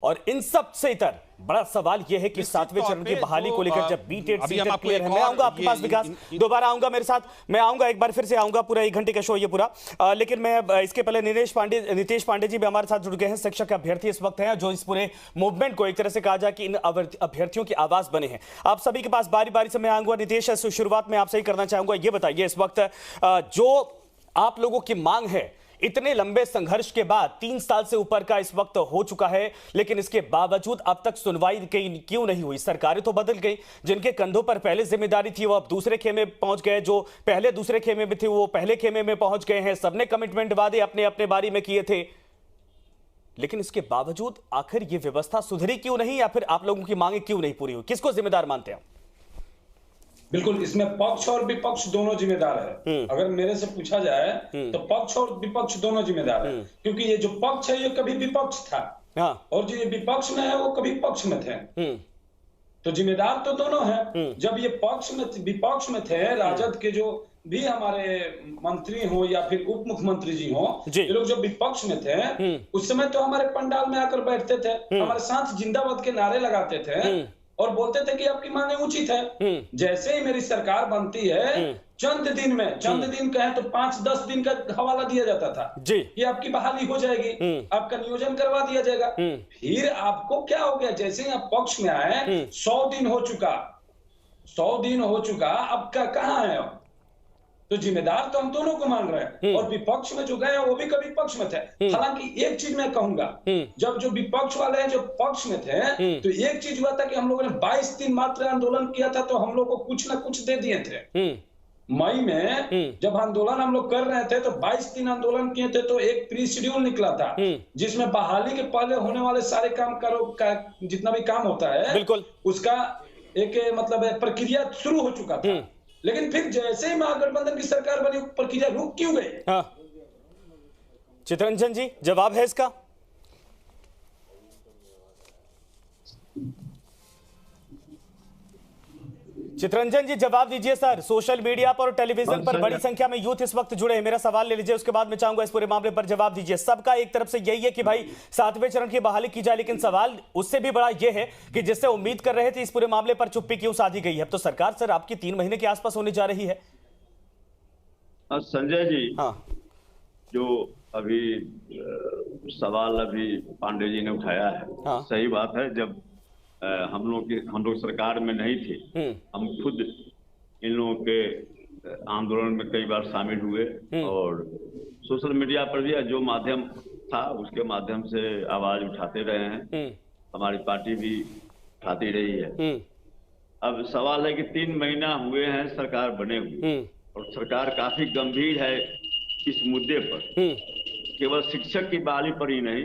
और इन सब से इतर बड़ा सवाल यह है कि 7वें चरण की बहाली को लेकर जब बीटेड सीटेड क्लियर है, मैं आऊंगा आपके पास विकास, दोबारा आऊंगा मेरे साथ, मैं आऊंगा एक बार फिर से आऊंगा, पूरा 1 घंटे का शो ये पूरा। लेकिन मैं इसके पहले नितेश पांडे जी भी हमारे साथ जुड़ गए हैं, शिक्षक अभ्यर्थी इस वक्त हैं जो इस पूरे मूवमेंट को एक तरह से कहा जाए कि इन अभ्यर्थियों की आवाज बने हैं। आप सभी के पास बारी बारी से मैं आऊंगा। नितेश, शुरुआत में आपसे ही करना चाहूंगा, ये बताइए इस वक्त जो आप लोगों की मांग है, इतने लंबे संघर्ष के बाद 3 साल से ऊपर का इस वक्त हो चुका है, लेकिन इसके बावजूद अब तक सुनवाई क्यों नहीं हुई? सरकारें तो बदल गई, जिनके कंधों पर पहले जिम्मेदारी थी वो अब दूसरे खेमे पहुंच गए, जो पहले दूसरे खेमे में थे वो पहले खेमे में पहुंच गए हैं। सबने कमिटमेंट वादे अपने अपने बारी में किए थे, लेकिन इसके बावजूद आखिर ये व्यवस्था सुधरी क्यों नहीं, या फिर आप लोगों की मांगे क्यों नहीं पूरी हुई? किसको जिम्मेदार मानते हैं? बिल्कुल, इसमें पक्ष और विपक्ष दोनों जिम्मेदार है। अगर मेरे से पूछा जाए तो पक्ष और विपक्ष दोनों जिम्मेदार है, क्योंकि ये जो पक्ष है ये कभी विपक्ष था, और जो ये विपक्ष में है वो कभी पक्ष में थे। तो जिम्मेदार तो दोनों हैं। जब ये विपक्ष में थे, राजद के जो भी हमारे मंत्री हो या फिर उप मुख्यमंत्री जी हो, ये लोग जब विपक्ष में थे उस समय तो हमारे पंडाल में आकर बैठते थे, हमारे साथ जिंदाबाद के नारे लगाते थे और बोलते थे कि आपकी मांगे उचित है। जैसे ही मेरी सरकार बनती है, चंद दिन कहें तो 5-10 दिन का हवाला दिया जाता था कि आपकी बहाली हो जाएगी, आपका नियोजन करवा दिया जाएगा। फिर आपको क्या हो गया, जैसे ही आप पक्ष में आए 100 दिन हो चुका, अब का कहाँ है? तो जिम्मेदार तो हम दोनों को मान रहे हैं, और विपक्ष में जो गए हैं वो भी कभी पक्ष में थे। हालांकि एक चीज मैं कहूंगा, जब जो विपक्ष वाले हैं जो पक्ष में थे, तो एक चीज हुआ था कि हम लोगों ने 22 दिन मात्र आंदोलन किया था, तो हम लोग को कुछ ना कुछ दे दिए थे। मई में जब आंदोलन हम लोग कर रहे थे तो 22 दिन आंदोलन किए थे, तो एक प्री शेड्यूल निकला था जिसमें बहाली के पहले होने वाले सारे काम का जितना भी काम होता है बिल्कुल उसका एक मतलब प्रक्रिया शुरू हो चुका था। लेकिन फिर जैसे ही महागठबंधन की सरकार बनी, प्रक्रिया रुक क्यों गई? चितरंजन जी, जवाब है इसका? चितरंजन जी जवाब दीजिए सर। सोशल मीडिया पर और टेलीविजन पर बड़ी संख्या में यूथ इस वक्त जुड़े हैं। मेरा सवाल ले लीजिए, उसके बाद मैं चाहूंगा इस पूरे मामले पर जवाब दीजिए। सबका एक तरफ से यही है कि भाई 7वें चरण की बहाली की जाए, लेकिन सवाल उससे भी बड़ा यह है कि जिससे उम्मीद कर रहे थे इस पूरे मामले पर चुप्पी क्यों साधी गई है? अब तो सरकार सर आपकी 3 महीने के आसपास होने जा रही है। संजय जी, जो अभी सवाल अभी पांडे जी ने उठाया है, सही बात है। जब हम लोग सरकार में नहीं थे, हम खुद इन लोगों के आंदोलन में कई बार शामिल हुए, और सोशल मीडिया पर भी जो माध्यम था उसके माध्यम से आवाज उठाते रहे हैं। हमारी पार्टी भी उठाती रही है। अब सवाल है कि 3 महीना हुए हैं सरकार बने हुए, और सरकार काफी गंभीर है इस मुद्दे पर, केवल शिक्षक की बहाली पर ही नहीं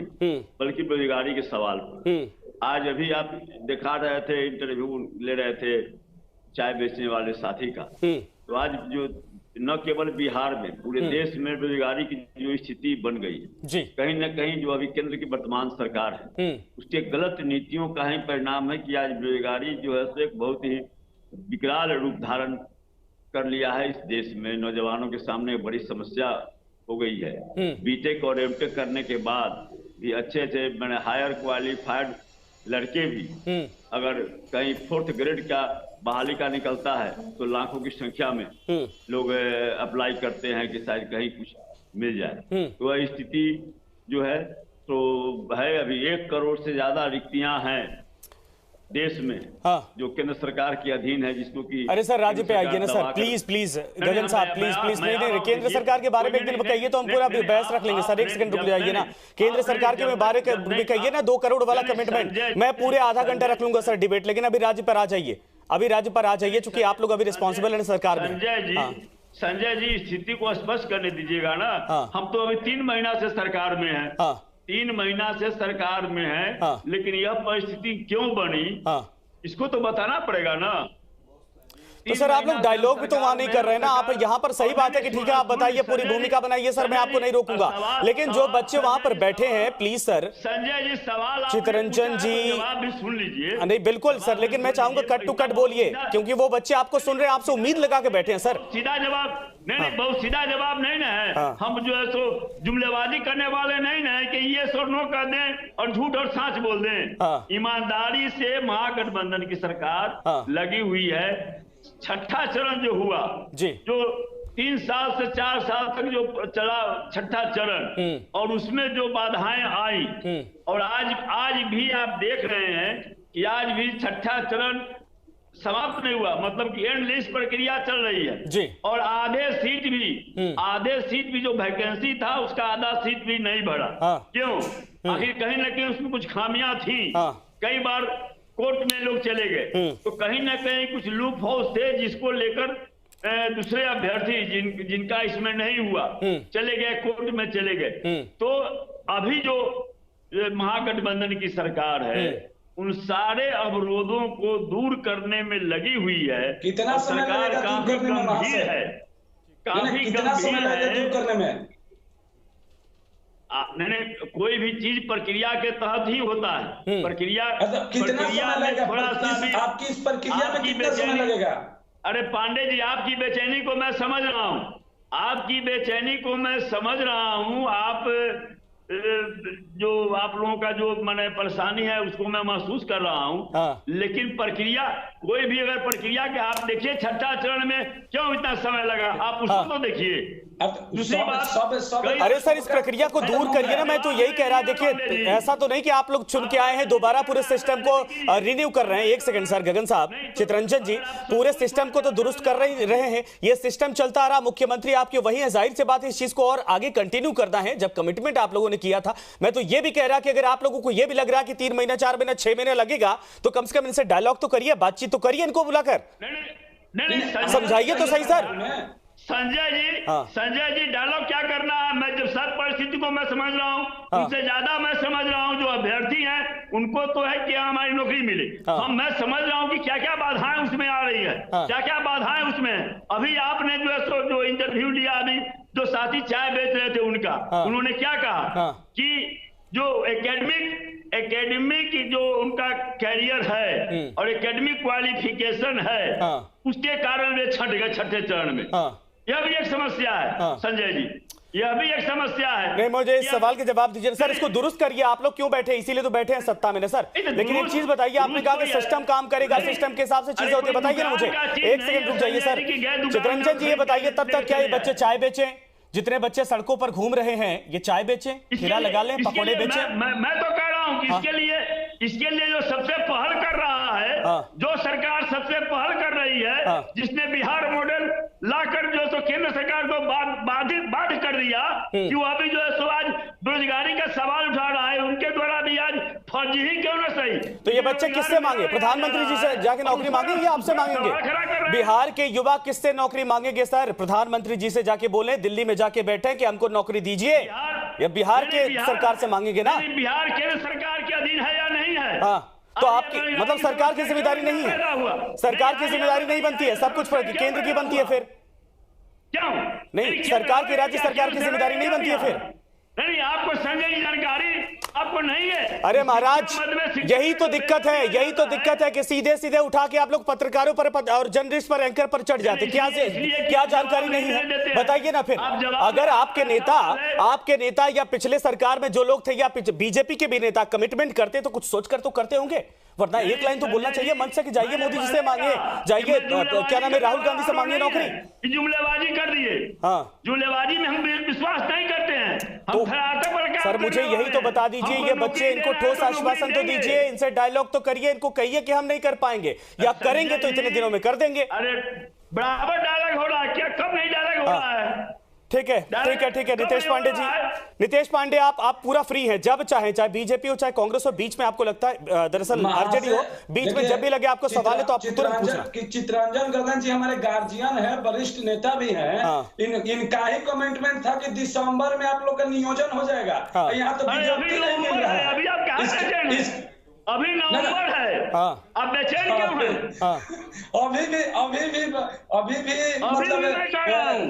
बल्कि बेरोजगारी के सवाल पर। आज अभी आप दिखा रहे थे, इंटरव्यू ले रहे थे चाय बेचने वाले साथी का, तो आज जो न केवल बिहार में पूरे देश में बेरोजगारी की जो स्थिति बन गई है, कहीं न कहीं जो अभी केंद्र की वर्तमान सरकार है उसके गलत नीतियों का ही परिणाम है कि आज बेरोजगारी जो है एक बहुत ही विकराल रूप धारण कर लिया है। इस देश में नौजवानों के सामने बड़ी समस्या हो गई है। बीटेक और एमटेक करने के बाद भी अच्छे मैंने हायर क्वालिफाइड लड़के भी अगर कहीं 4th ग्रेड का बहाली का निकलता है तो लाखों की संख्या में लोग अप्लाई करते हैं कि शायद कहीं कुछ मिल जाए। तो वह स्थिति जो है तो है, अभी 1 करोड़ से ज्यादा रिक्तियां हैं देश में, जो केंद्र सरकार के अधीन है, जिसको कि अरे सर राज्य पे आइए ना सर, प्लीज गगन साहब, प्लीज नहीं, केंद्र सरकार के बारे में एक दिन कहिए तो हम पूरा बहस रख लेंगे सर। 1 सेकंड रुक जाइए ना, केंद्र सरकार के बारे में कहिए ना, 2 करोड़ वाला कमिटमेंट मैं पूरे आधा घंटा रख लूंगा सर डिबेट, लेकिन अभी राज्य पर आ जाइए, चूंकि आप लोग अभी रिस्पॉन्सिबल है सरकार में। संजय जी स्थिति को स्पष्ट करने दीजिएगा ना। हम तो अभी 3 महीना से सरकार में है, 3 महीना से सरकार में है, लेकिन यह परिस्थिति क्यों बनी इसको तो बताना पड़ेगा ना। तो सर आप लोग डायलॉग भी तो वहां नहीं कर रहे हैं ना, आप यहाँ पर सही बात है कि ठीक है आप बताइए, पूरी भूमिका बनाइए सर, मैं आपको नहीं रोकूंगा, लेकिन जो बच्चे वहां पर बैठे हैं प्लीज सर। संजय जी सवाल चितरंजन जी जवाब भी सुन लीजिए। नहीं बिल्कुल सर, लेकिन मैं चाहूंगा कट टू कट बोलिए, क्योंकि वो बच्चे आपको सुन रहे हैं, आपसे उम्मीद लगा के बैठे हैं सर। सीधा जवाब नहीं, बहुत सीधा जवाब नहीं ना है। हम जो है सो जुमलेबाजी करने वाले नहीं ना है कि ये सो नो कर दें और झूठ और सच बोल दें। ईमानदारी से महागठबंधन की सरकार लगी हुई है। छठा चरण जो हुआ जी, जो 3 साल से 4 साल तक जो चला छठा चरण, और उसमें जो बाधाएं आई, और आज भी आप देख रहे हैं कि आज भी छठा चरण समाप्त नहीं हुआ, मतलब कि एंड लिस्ट प्रक्रिया चल रही है जी। और आधे सीट भी जो वैकेंसी था उसका आधा सीट भी नहीं भरा। क्यों? आखिर कहीं ना कहीं उसमें कुछ खामियां थी। कई बार कोर्ट में लोग चले गए, तो कहीं ना कहीं कुछ लूप होल्स थे जिसको लेकर दूसरे अभ्यर्थी जिनका इसमें नहीं हुआ चले गए, कोर्ट में चले गए। तो अभी जो महागठबंधन की सरकार है उन सारे अवरोधों को दूर करने में लगी हुई है। कितना सरकार काफी गंभीर है, काफी गंभीर है। नहीं, कोई भी चीज प्रक्रिया के तहत ही होता है। प्रक्रिया में थोड़ा सा भी आपकी इस प्रक्रिया में कितना समय लगेगा? अरे पांडे जी, आपकी बेचैनी को मैं समझ रहा हूँ, आपकी बेचैनी को मैं समझ रहा हूँ। आप जो आप लोगों का जो मैंने परेशानी है उसको मैं महसूस कर रहा हूँ। लेकिन प्रक्रिया, कोई भी अगर प्रक्रिया के आप देखिए छठा चरण में क्यों इतना समय लगा, आप उसको तो देखिए। दूसरी बात, अरे सर इस प्रक्रिया को दूर करिए ना, मैं तो यही कह रहा। देखिए ऐसा तो नहीं कि आप लोग चुन के आए हैं, दोबारा पूरे सिस्टम को रिन्यू कर रहे हैं। एक सेकंड सर, गगन साहब, चितरंजन जी, पूरे सिस्टम को तो दुरुस्त कर रहे हैं। ये सिस्टम चलता आ रहा, मुख्यमंत्री आपके वही है, जाहिर सी बात है इस चीज को और आगे कंटिन्यू करना है। जब कमिटमेंट आप लोगों ने किया था, मैं तो ये भी कह रहा कि अगर आप लोगों को ये भी लग रहा कि 3 महीना 4 महीना 6 महीने लगेगा, तो कम से कम इनसे डायलॉग तो करिए, बातचीत तो करिए इनको बुलाकर, समझाइए तो सही सर। संजय जी डायलॉग क्या करना है? मैं जब सब परिस्थिति को मैं समझ रहा हूँ, उनसे ज्यादा मैं समझ रहा हूँ जो अभ्यर्थी हैं उनको तो है कि हमारी नौकरी मिले। मैं समझ रहा हूँ कि क्या क्या बाधाएं उसमें आ रही है, क्या क्या बाधाएं उसमें है। अभी आपने जो है जो इंटरव्यू लिया, अभी जो साथी चाय बेच रहे थे उनका, उन्होंने क्या कहा कि जो एकेडमिक जो उनका कैरियर है और एकेडमिक क्वालिफिकेशन है, उसके कारण वे छट गए छठे चरण में। यह भी एक समस्या है संजय जी, यह भी एक समस्या है। नहीं, मुझे इस सवाल के जवाब दीजिए सर, इसको दुरुस्त करिए। आप लोग क्यों बैठे, इसीलिए तो बैठे हैं सत्ता में ना सर। लेकिन एक चीज बताइए, आपने कहा कि सिस्टम काम करेगा, सिस्टम के हिसाब से चीजें होती है, बताइए ना मुझे। एक सेकंड रुक जाइए सर। चितरंजन जी ये बताइए, तब तक क्या ये बच्चे चाय बेचें? जितने बच्चे सड़कों पर घूम रहे हैं, ये चाय बेचें, खीरा लगा लें, पकौड़े बेचें? मैं तो कह रहा हूँ कि इसके लिए जो सबसे पहल कर रहा है, जो सरकार सबसे पहल कर रही है, जिसने बिहार मॉडल लाकर जो सो केंद्र सरकार को बाधित कर दिया कि वो अभी जो है सो आज बेरोजगारी का सवाल उठा रहा है, उनके द्वारा भी आज फर्जी ही क्यों ना सही। तो ये बच्चे किससे मांगे? प्रधानमंत्री जी से जाके नौकरी मांगेंगे या आपसे मांगेंगे? बिहार के युवा किससे नौकरी मांगेंगे सर? प्रधानमंत्री जी से जाके बोले, दिल्ली में जाके बैठे कि हमको नौकरी दीजिए, या बिहार के सरकार से मांगेंगे ना? बिहार केंद्र सरकार के अधीन है या नहीं है? तो आपकी मतलब सरकार की जिम्मेदारी नहीं है, सरकार की जिम्मेदारी नहीं बनती है, सब कुछ केंद्र की बनती है। फिर क्यों नहीं, सरकार की, राज्य सरकार की जिम्मेदारी नहीं बनती है फिर? नहीं, आपको संजय जी जानकारी आपको नहीं है। अरे महाराज, यही तो दिक्कत है, यही तो दिक्कत है कि सीधे सीधे उठा के आप लोग पत्रकारों पर और जर्नलिस्ट पर, एंकर पर चढ़ जाते। क्या जानकारी नहीं है, बताइए ना फिर। अगर आपके नेता या पिछले सरकार में जो लोग थे या बीजेपी के भी नेता कमिटमेंट करते तो कुछ सोचकर तो करते होंगे, वरना एक लाइन तो बोलना चाहिए मंच से कि जाइए मोदी जी से मांगे, जाइए क्या नाम है राहुल गांधी से मांगिए नौकरी। जुमलेबाजी कर दिए। जुमलेबाजी में हम विश्वास नहीं करते हैं। तो सर मुझे यही तो बता दीजिए, ये बच्चे, इनको ठोस आश्वासन तो दीजिए, इनसे डायलॉग तो करिए, इनको कहिए कि हम नहीं कर पाएंगे, या करेंगे तो इतने दिनों में कर देंगे। अरे बराबर डायलॉग हो रहा है क्या? कब नहीं डायलॉग हो रहा है? ठीक है। नितेश पांडे जी, नितेश पांडे आप पूरा फ्री हैं, जब चाहे, चाहे बीजेपी हो चाहे कांग्रेस हो, बीच में आपको लगता है दरअसल आरजेडी हो, बीच में जब भी लगे आपको सवाल है तो आप तुरंत पूछना। चितरंजन गगन जी हमारे गार्जियन है, वरिष्ठ नेता भी हैं। इनका ही कमिटमेंट था कि दिसंबर में आप लोग का नियोजन हो जाएगा। यहाँ तो बीजेपी नहीं मिल रहा है। अभी नवंबर है, आप बेचैन क्यों हैं? अभी भी मतलब मैं कह रहा हूं,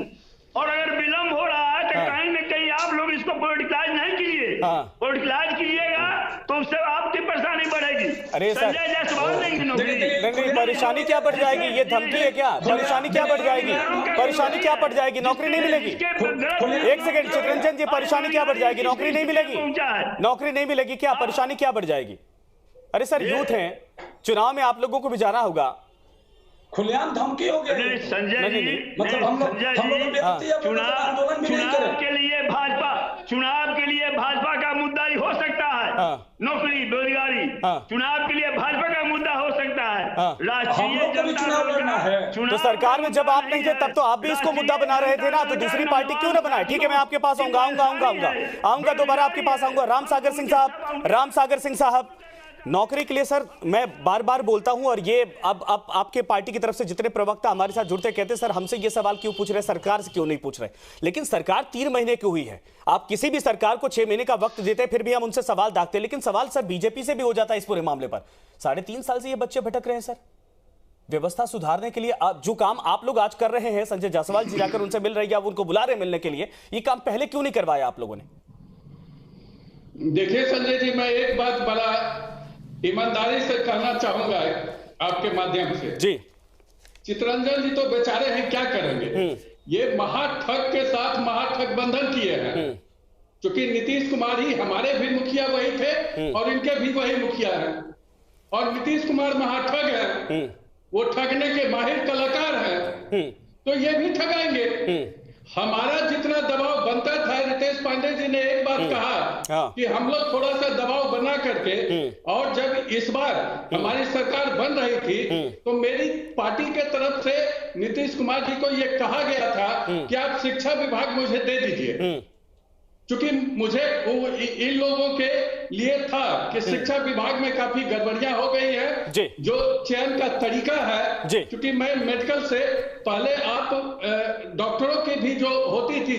और अगर विलम्ब हो रहा है तो कहीं न कहीं आप लोग इसको पॉलिटिकाइज नहीं कीजिए। पॉलिटिकाइज कीजिएगा तो उससे आपकी परेशानी बढ़ेगी। अरे संजय जायसवाल देंगे नौकरी। नहीं, परेशानी क्या बढ़ जाएगी? ये धमकी है क्या? परेशानी क्या बढ़ जाएगी? परेशानी क्या बढ़ जाएगी? नौकरी नहीं मिलेगी। एक सेकंड चितरंजन जी, परेशानी क्या बढ़ जाएगी? नौकरी नहीं मिलेगी? नौकरी नहीं मिलेगी क्या? परेशानी क्या बढ़ जाएगी? अरे सर, यूथ हैं, चुनाव में आप लोगों को भी जाना होगा। खुलेआम धमकी हो गई संजय जी, मतलब हम लोग चुनाव के लिए भाजपा का मुद्दा ही हो सकता है। नौकरी बेरोजगारी चुनाव के लिए भाजपा का मुद्दा हो सकता है। राष्ट्रीय जनता है। तो सरकार में जब आप नहीं थे तब तो आप भी इसको मुद्दा बना रहे थे ना, तो दूसरी पार्टी क्यों ना बनाए? ठीक है, मैं आपके पास आऊंगा दोबारा आपके पास आऊंगा। राम सागर सिंह साहब, नौकरी के लिए सर मैं बार बार बोलता हूं, और ये अब आपके पार्टी की तरफ से जितने प्रवक्ता हमारे साथ जुड़ते कहते सर हमसे ये सवाल क्यों पूछ रहे, सरकार से क्यों नहीं पूछ रहे। लेकिन सरकार 3 महीने की हुई है, आप किसी भी सरकार को 6 महीने का वक्त देते फिर भी हम उनसे सवाल दागते, लेकिन सवाल सर बीजेपी से भी हो जाता है इस पूरे मामले पर। 3.5 साल से ये बच्चे भटक रहे हैं सर। व्यवस्था सुधारने के लिए जो काम आप लोग आज कर रहे हैं, संजय जायसवाल जी जाकर उनसे मिल रहे हैं, उनको बुला रहे मिलने के लिए, ये काम पहले क्यों नहीं करवाया आप लोगों ने? देखिए संजय जी, मैं एक बात बड़ा ईमानदारी से कहना चाहूंगा आपके माध्यम से जी। चितरंजन जी तो बेचारे हैं, क्या करेंगे? ये महाठग के साथ महाठग बंधन किए हैं, क्योंकि नीतीश कुमार ही हमारे भी मुखिया वही थे और इनके भी वही मुखिया हैं, और नीतीश कुमार महाठग है, वो ठगने के माहिर कलाकार हैं, तो ये भी ठगाएंगे। हमारा जितना दबाव बनता था, रितेश पांडे जी ने एक बात कहा कि हम लोग थोड़ा सा दबाव बना करके, और जब इस बार हमारी सरकार बन रही थी तो मेरी पार्टी के तरफ से नीतीश कुमार जी को यह कहा गया था कि आप शिक्षा विभाग मुझे दे दीजिए, क्योंकि मुझे इन लोगों के लिए था कि शिक्षा विभाग में काफी गड़बड़ियां हो गई है, जो चयन का तरीका है। क्योंकि मैं मेडिकल से पहले आप डॉक्टरों की भी जो होती थी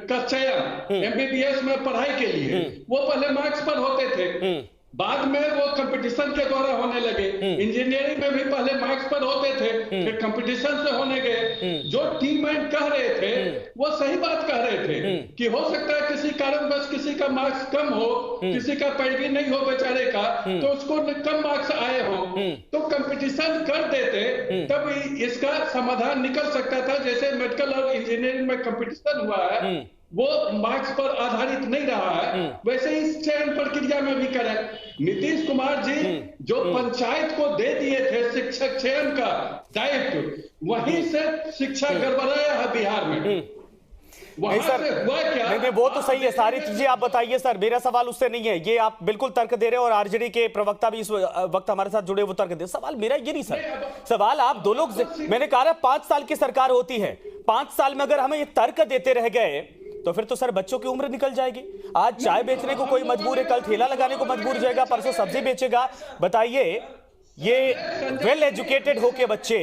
का चयन एमबीबीएस में पढ़ाई के लिए, वो पहले मार्क्स पर होते थे, बाद में वो कंपटीशन के द्वारा होने लगे। इंजीनियरिंग में भी पहले मार्क्स पर होते थे, फिर कंपटीशन से होने गए। जो टीम मैन कह रहे थे वो सही बात कह रहे थे कि हो सकता है किसी कारणवश किसी का मार्क्स कम हो, किसी का पैरवी नहीं हो बेचारे का, तो उसको कम मार्क्स आए हो तो कंपटीशन कर देते, तब इसका समाधान निकल सकता था। जैसे मेडिकल और इंजीनियरिंग में कंपटीशन हुआ है, वो मार्क्स पर आधारित नहीं रहा है, वैसे इस चयन प्रक्रिया में भी करें। नीतीश कुमार जी जो पंचायत को दे दिए थे शिक्षक चयन का दायित्व, वहीं से शिक्षा गड़बड़ाया है बिहार में। नहीं सर, नहीं वो तो सही है, सारी चीजें आप बताइए सर, मेरा सवाल उससे नहीं है, ये आप बिल्कुल तर्क दे रहे हो और आरजेडी के प्रवक्ता भी इस वक्त हमारे साथ जुड़े वो तर्क दे। सवाल मेरा ये नहीं सर, सवाल आप दो लोग, मैंने कहा 5 साल की सरकार होती है, 5 साल में अगर हमें ये तर्क देते रह गए तो फिर तो सर बच्चों की उम्र निकल जाएगी। आज चाय बेचने को कोई मजबूर है, कल ठेला लगाने को मजबूर हो जाएगा, परसों सब्जी बेचेगा। बताइए, ये वेल एजुकेटेड होके बच्चे,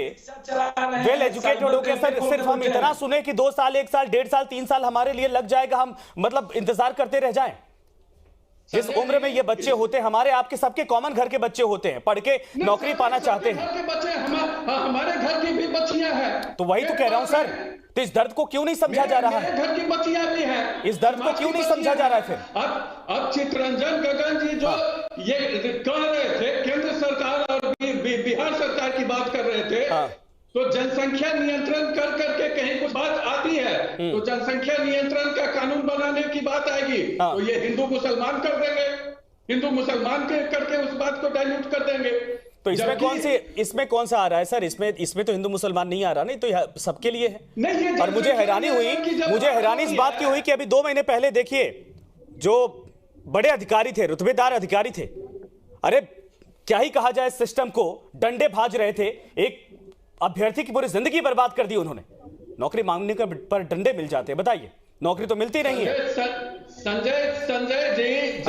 वेल एजुकेटेड होके सर सिर्फ हम इतना सुने कि 2 साल 1 साल 1.5 साल 3 साल हमारे लिए लग जाएगा, हम मतलब इंतजार करते रह जाएं। जिस उम्र में ये बच्चे होते हैं, हमारे आपके सबके कॉमन घर के बच्चे होते हैं, पढ़ के नौकरी पाना चाहते हैं, हमारे घर की भी बच्चियां हैं। तो वही तो कह रहा हूं सर, तो इस दर्द को क्यों नहीं समझा जा रहा है? घर की बच्चियां भी हैं, इस दर्द को क्यों नहीं समझा जा रहा है? फिर अब चितरंजन गगन जी जो ये कह रहे थे, केंद्र सरकार और बिहार सरकार की बात कर रहे थे, तो जनसंख्या नियंत्रण कर करके कहीं कुछ बात आती है तो जनसंख्या नियंत्रण का कानून बनाने की बात आएगी, तो ये हिंदू मुसलमान कर देंगे, हिंदू मुसलमान के करके उस बात को डाइल्यूट कर देंगे। तो इसमें कौन सा आ रहा है सर? इसमें तो हिंदू मुसलमान नहीं आ रहा, नहीं तो सबके लिए है। और मुझे हैरानी इस बात की हुई कि अभी 2 महीने पहले देखिए, जो बड़े अधिकारी थे, रुतबेदार अधिकारी थे, अरे क्या ही कहा जाए, सिस्टम को डंडे भाज रहे थे, एक अभ्यर्थी की पूरी जिंदगी बर्बाद कर दी उन्होंने। नौकरी मांगने पर डंडे मिल जाते हैं, बताइए, नौकरी तो मिलती नहीं है। संजय जी,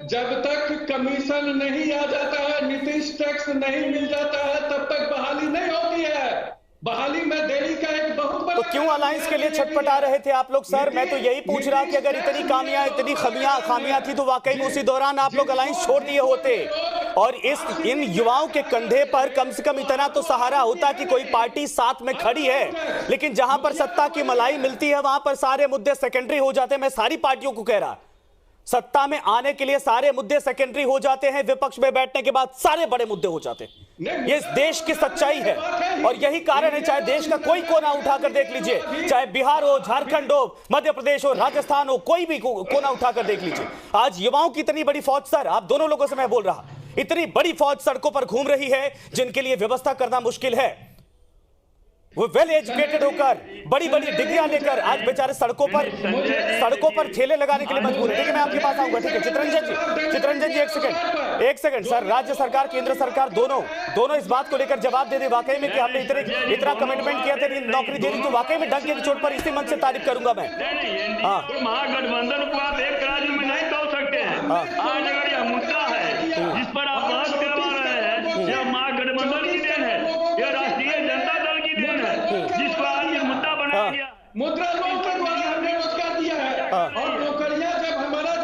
जब तक कमीशन नहीं आ जाता है, नीतीश टैक्स नहीं मिल जाता है, तब तक बहाली नहीं होती है। बहाली में देरी का एक बहुत बड़ा, तो क्यों अलायंस के लिए छटपटा रहे थे आप लोग सर? मैं तो यही पूछ रहा कि अगर इतनी खामियां थी तो वाकई में उसी दौरान आप लोग अलायंस छोड़ दिए होते। और इन युवाओं के कंधे पर कम से कम इतना तो सहारा होता कि कोई पार्टी साथ में खड़ी है। लेकिन जहां पर सत्ता की मलाई मिलती है वहां पर सारे मुद्दे सेकेंडरी हो जाते हैं। मैं सारी पार्टियों को कह रहा, सत्ता में आने के लिए सारे मुद्दे सेकेंडरी हो जाते हैं, विपक्ष में बैठने के बाद सारे बड़े मुद्दे हो जाते हैं। ये इस देश की सच्चाई है और यही कारण है, चाहे देश का कोई कोना उठाकर देख लीजिए, चाहे बिहार हो, झारखंड हो, मध्य प्रदेश हो, राजस्थान हो, कोई भी कोना उठाकर देख लीजिए, आज युवाओं की इतनी बड़ी फौज, सर आप दोनों लोगों से मैं बोल रहा, इतनी बड़ी फौज सड़कों पर घूम रही है जिनके लिए व्यवस्था करना मुश्किल है। वो वेल एजुकेटेड होकर बड़ी बड़ी डिग्रियां लेकर आज बेचारे सड़कों पर ठेले लगाने के लिए मजबूर है। ठीक है, मैं आपके पास आऊंगा। ठीक है चितरंजन जी एक सेकंड सर, राज्य सरकार केंद्र सरकार दोनों इस बात को लेकर जवाब दे दे वाकई में कि हमने इतना कमिटमेंट किया था, नौकरी दे दी, तो वाकई में डंके की चोट पर इसी मन से तारीफ करूंगा मैं। महागठबंधन को आप एक राज्य में नहीं तोड़ सकते हैं। आज अगर यह मुद्दा है जिस पर आप बहस करवा रहे हैं, यह महागठबंधन की देन है, यह राष्ट्रीय जनता दल की देन है, जिसको आज ये मुद्दा बनाया गया। मुद्रा लोन के द्वारा हमने रोजगार दिया है और नौकरियां जब हमारा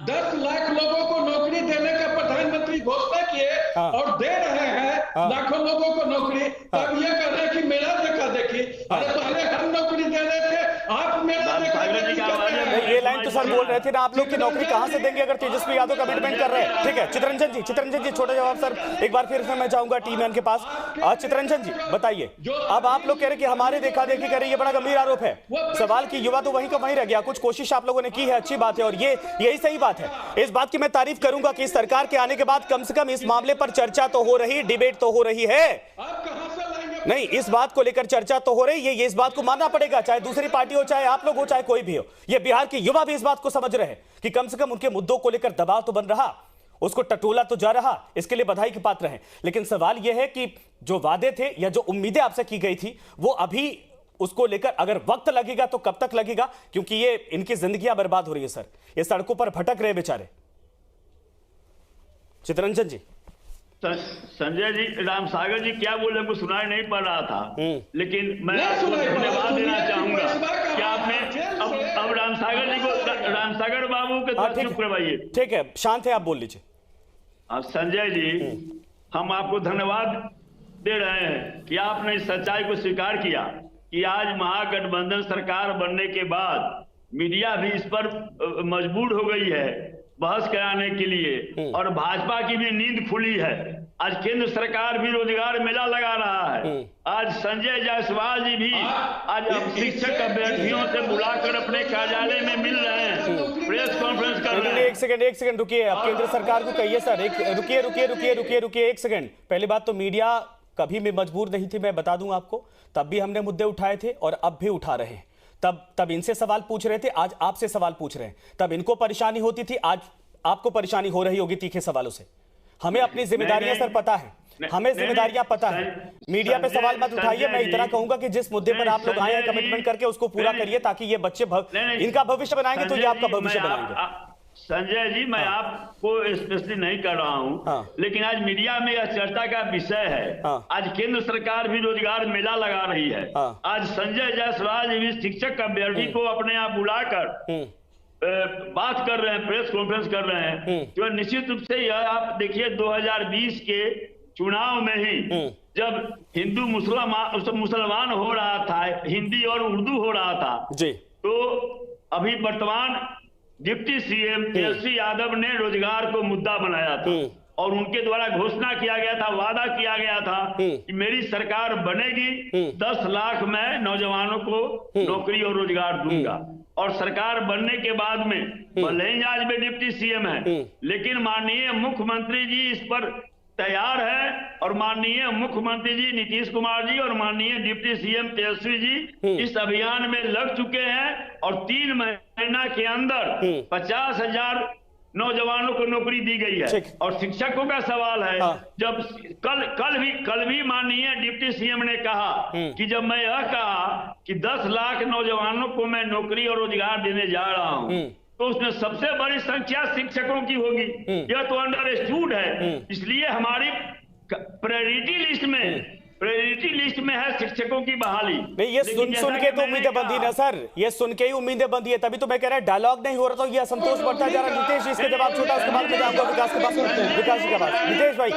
10 लाख लोगों को नौकरी देने का प्रधानमंत्री घोषणा किए और दे रहे हैं लाखों लोगों को नौकरी, तब ये कर रहे कि मेरा देखा देखी। अरे पहले हम नौकरी दे रहे थे, आप मेरा देखा देखी। ये लाइन तो सर बोल रहे थे ना, आप लोग की नौकरी कहां से देंगे अगर तेजस्वी यादव कमिटमेंट कर रहे हैं। ठीक है चितरंजन जी छोटा जवाब सर, एक बार फिर से मैं जाऊंगा टीम मैन के पास। चितरंजन जी बताइए, अब आप लोग कह रहे कि हमारे देखा देखी कर रही है, बड़ा गंभीर आरोप है। सवाल की युवा तो वहीं का वहीं रह गया, कुछ कोशिश आप लोगों ने की है, अच्छी बात है और यही सही बात है। इस बात की मैं तारीफ करूंगा कि इस सरकार के आने के बाद कम से कम इस मामले पर चर्चा तो हो रही, डिबेट तो हो रही है। नहीं, इस बात को लेकर चर्चा तो हो रही है, ये इस बात को मानना पड़ेगा, चाहे दूसरी पार्टी हो, चाहे आप लोग हो, चाहे कोई भी हो। ये बिहार के युवा भी इस बात को समझ रहे हैं कि कम से कम उनके मुद्दों को लेकर दबाव तो बन रहा, उसको टटोला तो जा रहा, इसके लिए बधाई के पात्र हैं। लेकिन सवाल यह है कि जो वादे थे या जो उम्मीदें आपसे की गई थी, वो अभी उसको लेकर अगर वक्त लगेगा तो कब तक लगेगा? क्योंकि ये इनकी जिंदगियां बर्बाद हो रही है सर, ये सड़कों पर भटक रहे बेचारे। चितरंजन जी। संजय जी, रामसागर जी क्या बोले हमको सुनाई नहीं पड़ रहा था, लेकिन मैं आपको धन्यवाद देना चाहूंगा कि आपने अब रामसागर जी को, रामसागर बाबू के साथ चुप करवाइए। ठीक है, शांत है, आप बोल लीजिए। अब संजय जी, हम आपको धन्यवाद दे रहे हैं कि आपने इस सच्चाई को स्वीकार किया कि आज महागठबंधन सरकार बनने के बाद मीडिया भी इस पर मजबूर हो गई है बहस कराने के लिए, और भाजपा की भी नींद खुली है। आज केंद्र सरकार भी रोजगार मेला लगा रहा है। आज संजय जायसवाल जी भी आज शिक्षक अभ्यर्थियों से बुलाकर अपने कार्यालय में मिल रहे हैं, प्रेस कॉन्फ्रेंस कर रहे हैं। एक सेकंड रुकिए, आप केंद्र सरकार को कहिए सर, रुकिए एक सेकंड। पहली बात तो मीडिया कभी भी मजबूर नहीं थी, मैं बता दूं आपको, तब भी हमने मुद्दे उठाए थे और अब भी उठा रहे हैं। तब इनसे सवाल पूछ रहे थे, आज आपसे सवाल पूछ रहे हैं। तब इनको परेशानी होती थी, आज आपको परेशानी हो रही होगी तीखे सवालों से। हमें अपनी जिम्मेदारियां सर पता है, हमें जिम्मेदारियां पता है। मीडिया पे सवाल मत उठाइए। मैं इतना कहूंगा कि जिस मुद्दे पर आप लोग आए हैं कमिटमेंट करके उसको पूरा करिए, ताकि ये बच्चे इनका भविष्य बनाएंगे तो ये आपका भविष्य बनाएंगे। संजय जी, मैं आपको स्पेशली नहीं कर रहा हूं, लेकिन आज मीडिया में यह चर्चा का विषय है। आज केंद्र सरकार भी रोजगार मेला लगा रही है। आज संजय जायसवाल जी भी शिक्षक अभ्यर्थी को अपने यहाँ बुलाकर बात कर रहे हैं, प्रेस कॉन्फ्रेंस कर रहे हैं। तो निश्चित रूप से यह आप देखिए 2020 के चुनाव में ही जब हिंदू मुसलमान हो रहा था, हिंदी और उर्दू हो रहा था जी, तो अभी वर्तमान डिप्टी सीएम तेजस्वी यादव ने रोजगार को मुद्दा बनाया था और उनके द्वारा घोषणा किया गया था, वादा किया गया था कि मेरी सरकार बनेगी, 10 लाख मैं नौजवानों को नौकरी और रोजगार दूंगा। और सरकार बनने के बाद में भले ही आज भी डिप्टी सीएम है, लेकिन माननीय मुख्यमंत्री जी इस पर तैयार है और माननीय मुख्यमंत्री जी नीतीश कुमार जी और माननीय डिप्टी सीएम तेजस्वी जी इस अभियान में लग चुके हैं और 3 महीना के अंदर 50,000 नौजवानों को नौकरी दी गई है। और शिक्षकों का सवाल है, जब कल भी माननीय डिप्टी सीएम ने कहा कि जब मैं यह कहा कि 10 लाख नौजवानों को मैं नौकरी और रोजगार देने जा रहा हूं, तो उसमें सबसे बड़ी संख्या शिक्षकों की होगी। यह तो अंडरस्टूड है, इसलिए हमारी प्रायोरिटी लिस्ट में प्रायोरिटी लिस्ट में है शिक्षकों की बहाली। नहीं, ये सुन के तो उम्मीदें बंधी ना सर, ये सुन के ही उम्मीदें बंधी है, तभी तो मैं कह रहा डायलॉग नहीं हो रहा, तो ये असंतोष बढ़ता जा रहा। नितेश जी इसका जवाब छोटा, उसके बाद में जाऊंगा विकास के पास, विकास जी के पास। नितेश भाई,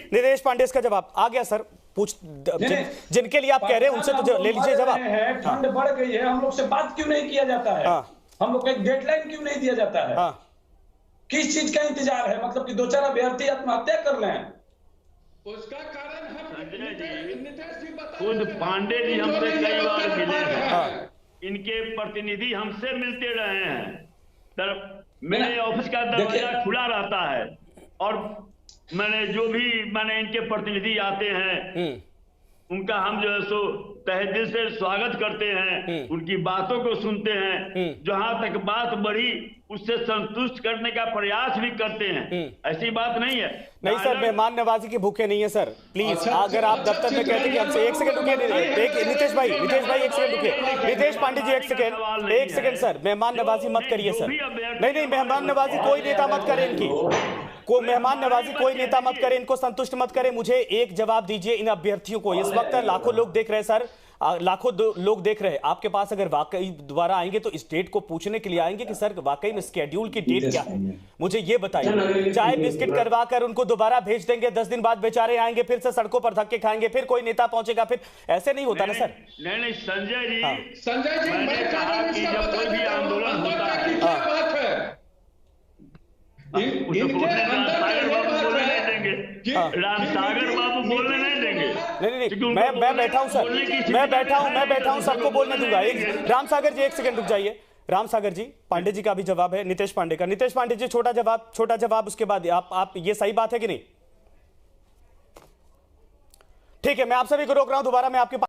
नितेश पांडे इसका जवाब आ गया सर। जिनके लिए आप कह रहे हैं उनसे तो ले लीजिए जवाब। ठंड बढ़ गई है, हम लोग से बात क्यों नहीं किया जाता है? हम लोग को एक डेडलाइन क्यों नहीं दिया जाता है? किस चीज का इंतजार है? मतलब कि 2-4 अभ्यर्थी आत्महत्या कर लें, उसका कारण खुद पांडे जी हमसे कई बार मिले हैं, इनके प्रतिनिधि हमसे मिलते रहे हैं। मेरे ऑफिस का दरवाजा खुला रहता है और जो भी इनके प्रतिनिधि आते हैं उनका हम जो है सो तहे दिल से स्वागत करते हैं, उनकी बातों को सुनते हैं, जहां तक बात बढ़ी उससे संतुष्ट करने का प्रयास भी करते हैं। ऐसी बात नहीं है। नहीं सर, मेहमान नवाजी के भूखे नहीं है सर, प्लीज। अगर आप दफ्तर में कहते हैं कि हमसे 1 सेकंड रुकिए, नितेश भाई 1 सेकंड रुकिए। नितेश पांडे जी 1 सेकंड सर, मेहमान नवाजी मत करिए सर। नहीं, मेहमान नवाजी कोई नेता मत करे इनकी, मेहमान नवाजी कोई नेता मत करे, इनको संतुष्ट मत करे। मुझे एक जवाब दीजिए इन अभ्यर्थियों को। इस वक्त लाखों लोग देख रहे हैं सर, लाखों लोग देख रहे हैं। आपके पास अगर वाकई दोबारा आएंगे तो इस डेट को पूछने के लिए आएंगे कि सर वाकई में स्केड्यूल की डेट क्या है, मुझे ये बताइए। चाय बिस्किट करवा कर उनको दोबारा भेज देंगे, 10 दिन बाद बेचारे आएंगे, फिर से सड़कों पर धक्के खाएंगे, फिर कोई नेता पहुंचेगा, फिर ऐसे नहीं होता ना सर। नहीं संजय जी, मैंने कहा कि जब कोई भी आंदोलन होता है क्या बात है, रामसागर बाबू बोलने नहीं देंगे। नहीं, मैं बैठा हूं सर, मैं बैठा हूं, सबको बोलने दूंगा। रामसागर जी 1 सेकंड रुक जाइए। रामसागर जी, पांडे जी का भी जवाब है, नितेश पांडे का। नितेश पांडे जी छोटा जवाब, उसके बाद आप ये सही बात है कि नहीं? ठीक है, मैं आप सभी को रोक रहा हूं, दोबारा मैं आपके पास